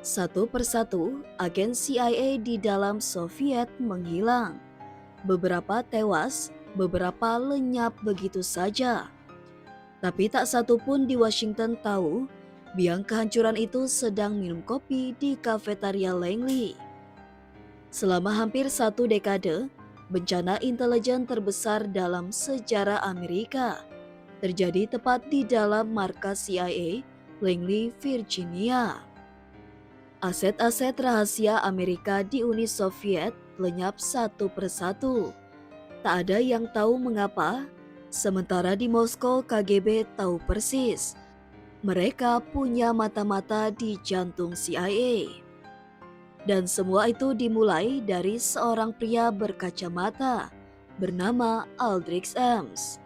Satu persatu, agen CIA di dalam Soviet menghilang. Beberapa tewas, beberapa lenyap begitu saja. Tapi tak satu pun di Washington tahu biang kehancuran itu sedang minum kopi di kafetaria Langley. Selama hampir satu dekade, bencana intelijen terbesar dalam sejarah Amerika terjadi tepat di dalam markas CIA Langley, Virginia. Aset-aset rahasia Amerika di Uni Soviet lenyap satu persatu. Tak ada yang tahu mengapa, sementara di Moskow KGB tahu persis. Mereka punya mata-mata di jantung CIA. Dan semua itu dimulai dari seorang pria berkacamata bernama Aldrich Ames.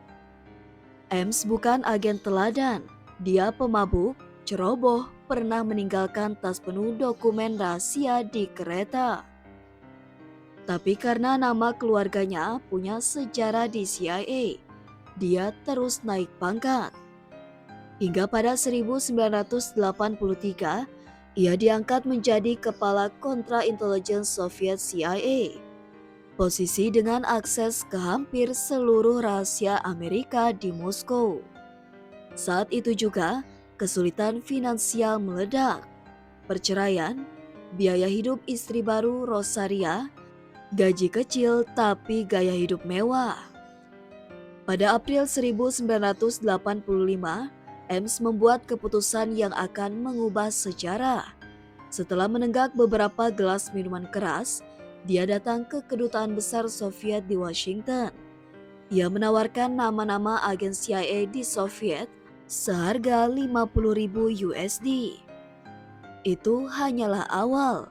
Ames bukan agen teladan, dia pemabuk, ceroboh, pernah meninggalkan tas penuh dokumen rahasia di kereta. Tapi karena nama keluarganya punya sejarah di CIA, dia terus naik pangkat. Hingga pada 1983, ia diangkat menjadi kepala kontraintelijen Soviet CIA. Posisi dengan akses ke hampir seluruh rahasia Amerika di Moskow. Saat itu juga, kesulitan finansial meledak. Perceraian, biaya hidup istri baru Rosaria, gaji kecil tapi gaya hidup mewah. Pada April 1985, Ames membuat keputusan yang akan mengubah sejarah. Setelah menenggak beberapa gelas minuman keras, dia datang ke kedutaan besar Soviet di Washington. Ia menawarkan nama-nama agen CIA di Soviet seharga 50.000 USD. Itu hanyalah awal.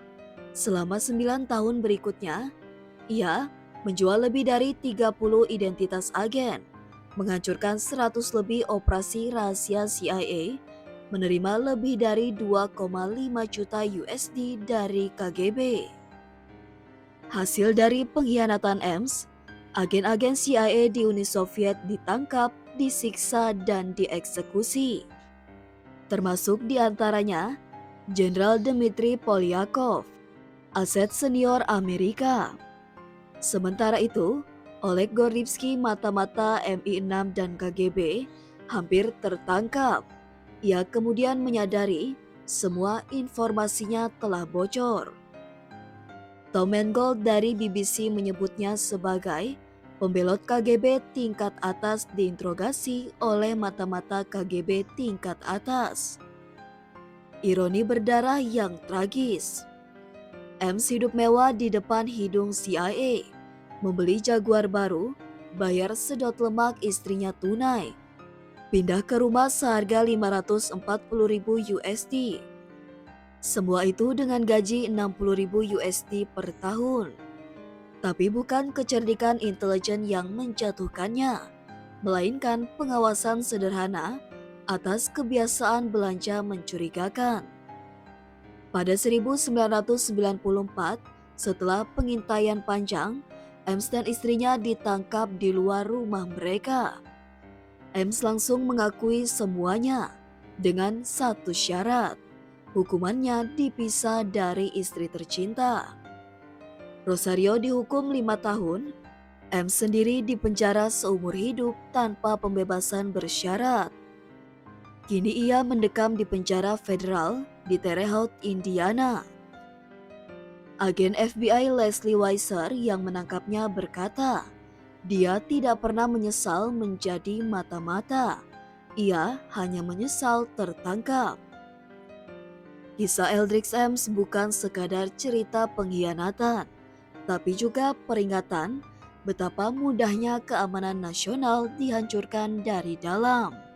Selama 9 tahun berikutnya, ia menjual lebih dari 30 identitas agen, menghancurkan 100 lebih operasi rahasia CIA, menerima lebih dari 2,5 juta USD dari KGB. Hasil dari pengkhianatan Ames, agen-agen CIA di Uni Soviet ditangkap, disiksa, dan dieksekusi. Termasuk diantaranya Jenderal Dmitry Polyakov, aset senior Amerika. Sementara itu, Oleg Gordievsky mata-mata MI6 dan KGB hampir tertangkap. Ia kemudian menyadari semua informasinya telah bocor. Tom Mangold dari BBC menyebutnya sebagai pembelot KGB tingkat atas diinterogasi oleh mata-mata KGB tingkat atas. Ironi berdarah yang tragis. Ames hidup mewah di depan hidung CIA, membeli Jaguar baru, bayar sedot lemak istrinya tunai, pindah ke rumah seharga 540.000 USD. Semua itu dengan gaji 60.000 USD per tahun. Tapi bukan kecerdikan intelijen yang menjatuhkannya, melainkan pengawasan sederhana atas kebiasaan belanja mencurigakan. Pada 1994, setelah pengintaian panjang, Ames dan istrinya ditangkap di luar rumah mereka. Ames langsung mengakui semuanya dengan satu syarat, hukumannya dipisah dari istri tercinta. Rosario dihukum 5 tahun, Ames sendiri dipenjara seumur hidup tanpa pembebasan bersyarat. Kini ia mendekam di penjara federal di Terre Haute, Indiana. Agen FBI Leslie Weiser yang menangkapnya berkata, dia tidak pernah menyesal menjadi mata-mata. Ia hanya menyesal tertangkap. Kisah Aldrich Ames bukan sekadar cerita pengkhianatan, tapi juga peringatan betapa mudahnya keamanan nasional dihancurkan dari dalam.